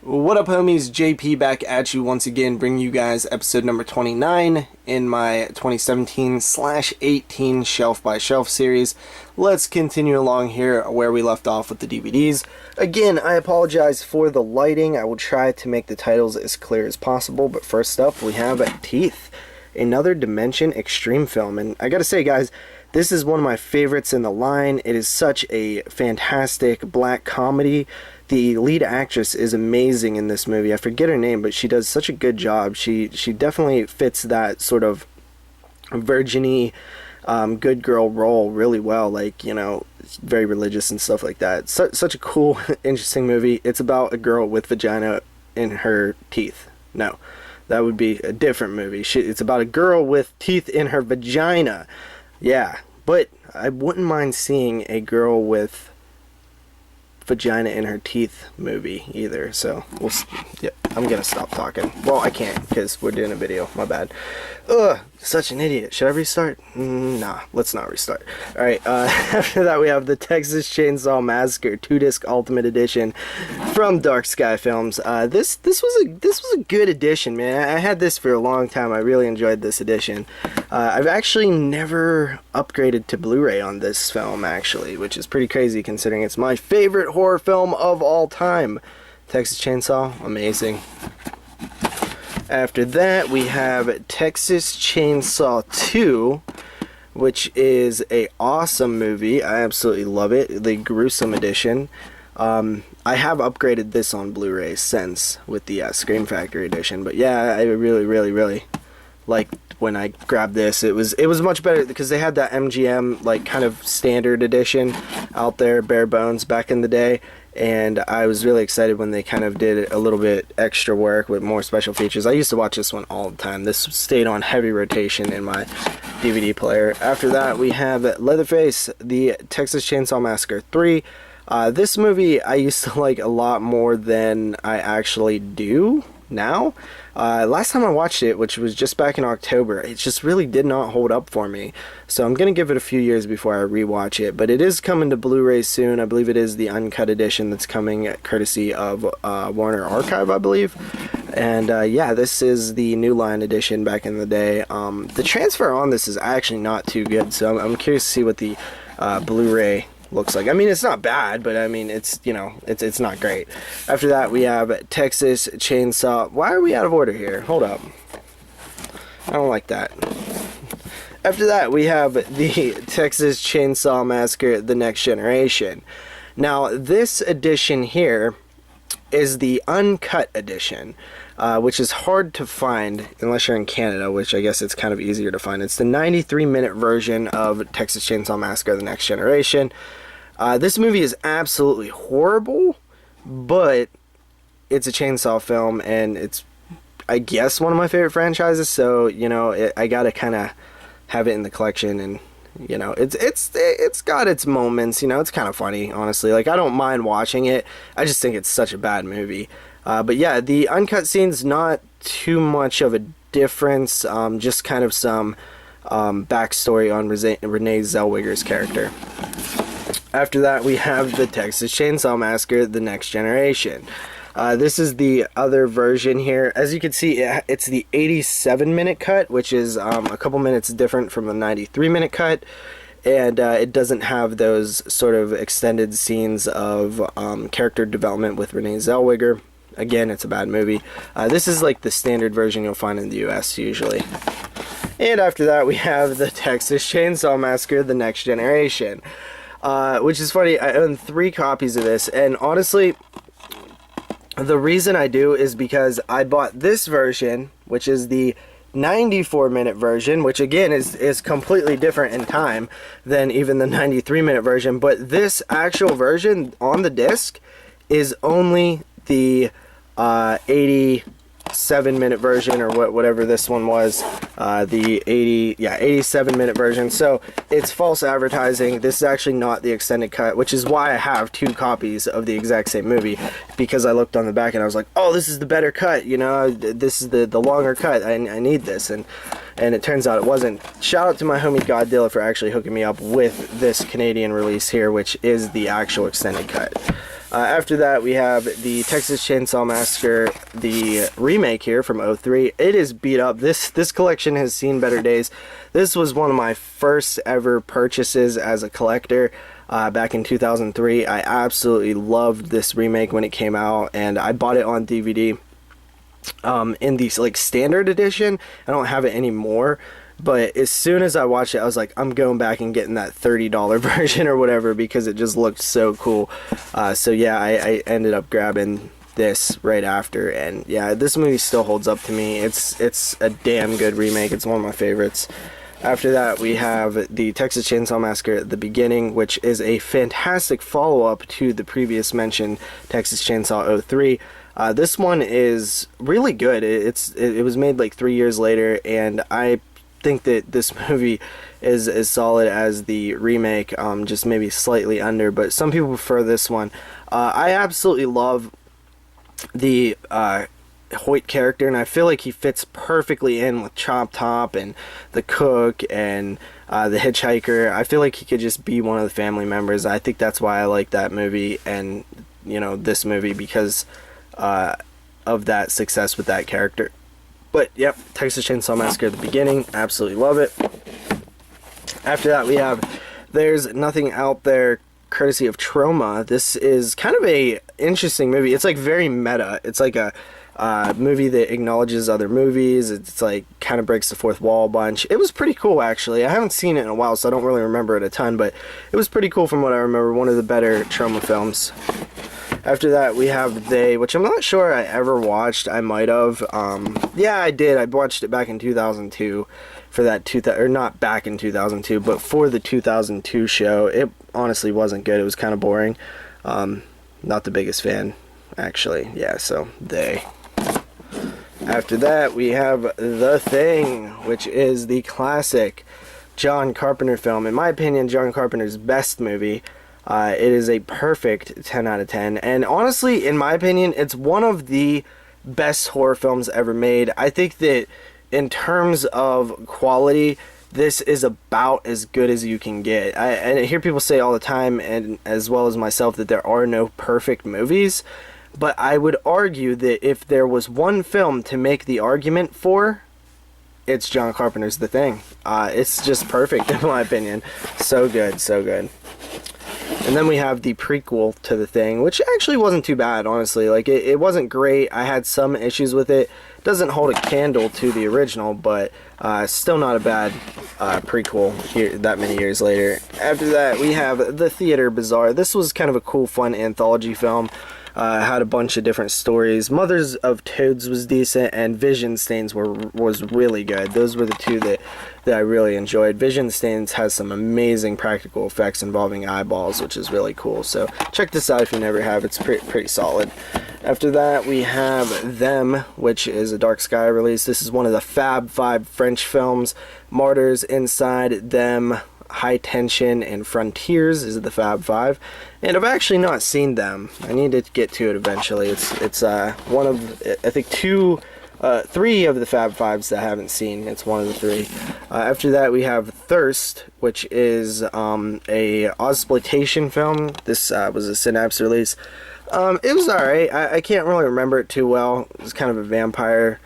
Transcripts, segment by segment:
What up, homies? JP back at you once again, bringing you guys episode number 29 in my 2017/18 Shelf by Shelf series. Let's continue along here where we left off with the DVDs. Again, I apologize for the lighting. I will try to make the titles as clear as possible, but first up we have Teeth, another Dimension Extreme film. And I gotta say, guys, this is one of my favorites in the line. It is such a fantastic black comedy. The lead actress is amazing in this movie. I forget her name, but she does such a good job. She definitely fits that sort of virgin-y, good girl role really well. Like, you know, very religious and stuff like that. Such a cool, interesting movie. It's about a girl with vagina in her teeth. No, that would be a different movie. It's about a girl with teeth in her vagina. Yeah, but I wouldn't mind seeing a girl with vagina in her teeth movie either. So yeah, I'm gonna stop talking. Well, I can't because we're doing a video. My bad. Ugh, such an idiot. Should I restart? Nah, let's not restart. All right. After that, we have the Texas Chainsaw Massacre 2-disc Ultimate Edition from Dark Sky Films. This was a good edition, man. I had this for a long time. I really enjoyed this edition. I've actually never upgraded to Blu-ray on this film, actually, which is pretty crazy considering it's my favorite horror film of all time. Texas Chainsaw, amazing. After that, we have Texas Chainsaw 2, which is a awesome movie. I absolutely love it. The gruesome edition. I have upgraded this on Blu-ray since with the Scream Factory edition, but yeah, I really liked when I grabbed this. It was much better because they had that MGM like kind of standard edition out there, bare bones back in the day. And I was really excited when they kind of did a little bit extra work with more special features. I used to watch this one all the time. This stayed on heavy rotation in my DVD player. After that, we have Leatherface, the Texas Chainsaw Massacre 3. This movie I used to like a lot more than I actually do now. Last time I watched it, which was just back in October, it just really did not hold up for me. So I'm going to give it a few years before I rewatch it. But it is coming to Blu-ray soon. I believe it is the uncut edition that's coming courtesy of Warner Archive, I believe. And yeah, this is the New Line edition back in the day. The transfer on this is actually not too good. So I'm curious to see what the Blu-ray looks like. I mean, it's not bad, but I mean, it's, you know, it's not great. After that, we have Texas Chainsaw. Why are we out of order here? Hold up. I don't like that. After that, we have the Texas Chainsaw Massacre, The Next Generation. Now, this edition here is the uncut edition, which is hard to find unless you're in Canada, which I guess it's kind of easier to find. It's the 93-minute version of Texas Chainsaw Massacre, The Next Generation. This movie is absolutely horrible, but it's a chainsaw film, and it's, I guess, one of my favorite franchises, so, you know, I gotta kind of have it in the collection, and, you know, it's got its moments, you know, it's kind of funny, honestly. Like, I don't mind watching it, I just think it's such a bad movie. But yeah, the uncut scene's not too much of a difference, just kind of some backstory on Renee Zellweger's character. After that, we have the Texas Chainsaw Massacre, The Next Generation. This is the other version here. As you can see, it's the 87-minute cut, which is a couple minutes different from the 93-minute cut. And it doesn't have those sort of extended scenes of character development with Renee Zellweger. Again, it's a bad movie. This is like the standard version you'll find in the US usually. And after that, we have the Texas Chainsaw Massacre, The Next Generation. Which is funny, I own 3 copies of this, and honestly, the reason I do is because I bought this version, which is the 94-minute version, which again is completely different in time than even the 93-minute version, but this actual version on the disc is only the 87-minute version, or whatever this one was, the 87-minute version. So it's false advertising. This is actually not the extended cut, which is why I have 2 copies of the exact same movie, because I looked on the back and I was like, oh, this is the better cut, you know, this is the longer cut, I need this, and it turns out it wasn't. Shout out to my homie Godzilla for actually hooking me up with this Canadian release here, which is the actual extended cut. After that, we have the Texas Chainsaw Massacre, the remake here from '03. It is beat up. This collection has seen better days. This was one of my first ever purchases as a collector back in 2003. I absolutely loved this remake when it came out, and I bought it on DVD in the like standard edition. I don't have it anymore. But as soon as I watched it, I was like, I'm going back and getting that $30 version or whatever because it just looked so cool. So yeah, I ended up grabbing this right after, and yeah, this movie still holds up to me. It's a damn good remake. It's one of my favorites. After that, we have the Texas Chainsaw Massacre: The Beginning, which is a fantastic follow-up to the previous mentioned Texas Chainsaw '03. This one is really good. It was made like 3 years later, and I think that this movie is as solid as the remake, just maybe slightly under, but some people prefer this one. I absolutely love the Hoyt character, and I feel like he fits perfectly in with Chop Top and the cook and the hitchhiker. I feel like he could just be one of the family members. I think that's why I like that movie and, you know, this movie, because of that success with that character. But, yep, Texas Chainsaw Massacre: The Beginning, absolutely love it. After that, we have There's Nothing Out There, courtesy of Troma. This is kind of a interesting movie. It's, like, very meta. It's, like, a movie that acknowledges other movies. It's, like, kind of breaks the fourth wall a bunch. It was pretty cool, actually. I haven't seen it in a while, so I don't really remember it a ton, but it was pretty cool from what I remember. One of the better Troma films. After that, we have They, which I'm not sure I ever watched. I might have. Yeah, I did. I watched it back in 2002 for that or not back in 2002, but for the 2002 show. It honestly wasn't good. It was kind of boring. Not the biggest fan, actually. Yeah, so They. After that, we have The Thing, which is the classic John Carpenter film. In my opinion, John Carpenter's best movie. It is a perfect 10 out of 10. And honestly, in my opinion, it's one of the best horror films ever made. I think that in terms of quality, this is about as good as you can get. And I hear people say all the time, and as well as myself, that there are no perfect movies. But I would argue that if there was one film to make the argument for, it's John Carpenter's The Thing. It's just perfect in my opinion. So good, so good. And then we have the prequel to The Thing, which actually wasn't too bad, honestly. Like, it wasn't great. I had some issues with it. It doesn't hold a candle to the original, but still not a bad prequel here that many years later. After that, we have The Theater Bazaar. This was kind of a cool, fun anthology film. Had a bunch of different stories. Mothers of Toads was decent, and Vision Stains was really good. Those were the two that I really enjoyed. Vision Stains has some amazing practical effects involving eyeballs, which is really cool. So check this out if you never have. It's pretty solid. After that, we have Them, which is a Dark Sky release. This is one of the Fab Five French films. Martyrs, Inside, Them, High Tension, and Frontiers is the Fab Five, and I've actually not seen Them. I need to get to it eventually. It's one of, I think, three of the Fab Fives that I haven't seen. It's one of the three. After that, we have Thirst, which is a Ozploitation film. This was a Synapse release. It was alright. I can't really remember it too well. It was kind of a vampire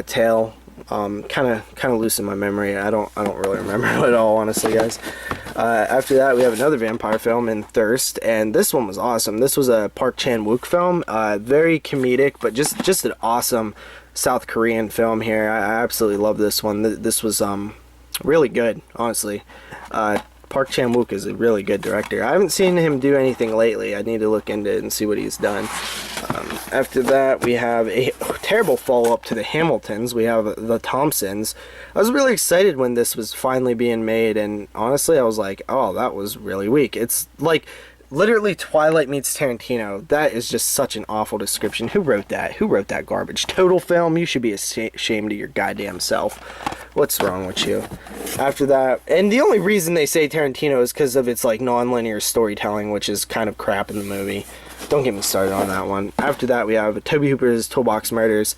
tale. Kind of loose in my memory. I don't really remember it at all, honestly, guys. After that, we have another vampire film in Thirst, and this one was awesome. This was a Park Chan-wook film, very comedic, but just an awesome South Korean film here. I absolutely love this one. This was really good, honestly. Park Chan-wook is a really good director. I haven't seen him do anything lately. I need to look into it and see what he's done. After that, we have a terrible follow-up to the Hamiltons. We have The Thompsons. I was really excited when this was finally being made, and honestly, I was like, oh, that was really weak. It's like literally Twilight meets Tarantino. That is just such an awful description. Who wrote that? Who wrote that garbage? Total Film? You should be ashamed of your goddamn self. What's wrong with you? After that, and the only reason they say Tarantino is because of its like non-linear storytelling, which is kind of crap in the movie. Don't get me started on that one. After that, we have Tobe Hooper's Toolbox Murders.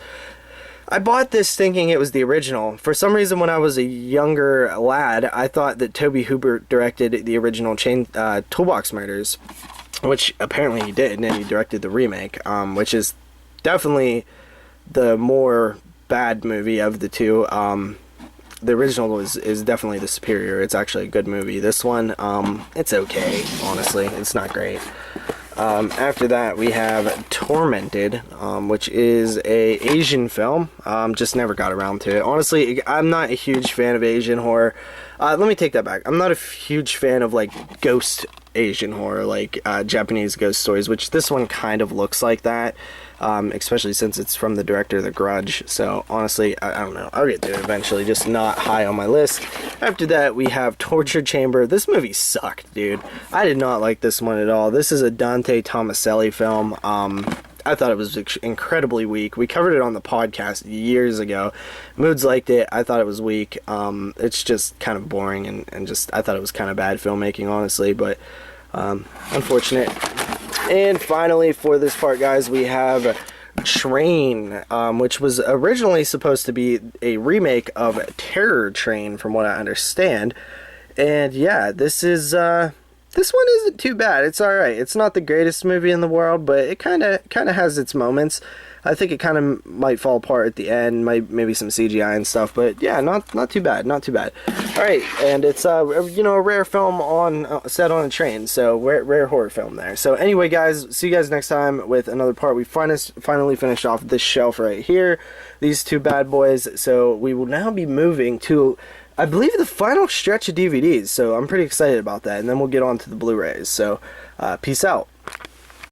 I bought this thinking it was the original. For some reason, when I was a younger lad, I thought that Tobe Hooper directed the original Toolbox Murders. which apparently he did, and he directed the remake, which is definitely the more bad movie of the two. The original is definitely the superior. It's actually a good movie. This one, it's okay, honestly. It's not great. After that, we have Tormented, which is a Asian film. Just never got around to it. Honestly, I'm not a huge fan of Asian horror. Let me take that back. I'm not a huge fan of, like, ghost Asian horror, like Japanese ghost stories, which this one kind of looks like that, especially since it's from the director of The Grudge. So honestly, I don't know, I'll get to it eventually, just not high on my list. After that, we have Torture Chamber. This movie sucked, dude. I did not like this one at all. This is a Dante Tomaselli film. I thought it was incredibly weak. We covered it on the podcast years ago. Moods liked it. I thought it was weak. It's just kind of boring, and just, I thought it was kind of bad filmmaking, honestly, but unfortunate. And finally, for this part, guys, we have Train, which was originally supposed to be a remake of Terror Train, from what I understand. And yeah, this one isn't too bad. It's alright. It's not the greatest movie in the world, but it kind of has its moments. I think it kind of might fall apart at the end, maybe some CGI and stuff, but yeah, not too bad, not too bad. Alright, and it's, a rare film set on a train, so rare horror film there. So anyway, guys, see you guys next time with another part. We finally finished off this shelf right here, these two bad boys, so we will now be moving to, I believe, the final stretch of DVDs, so I'm pretty excited about that, and then we'll get on to the Blu-rays, so peace out.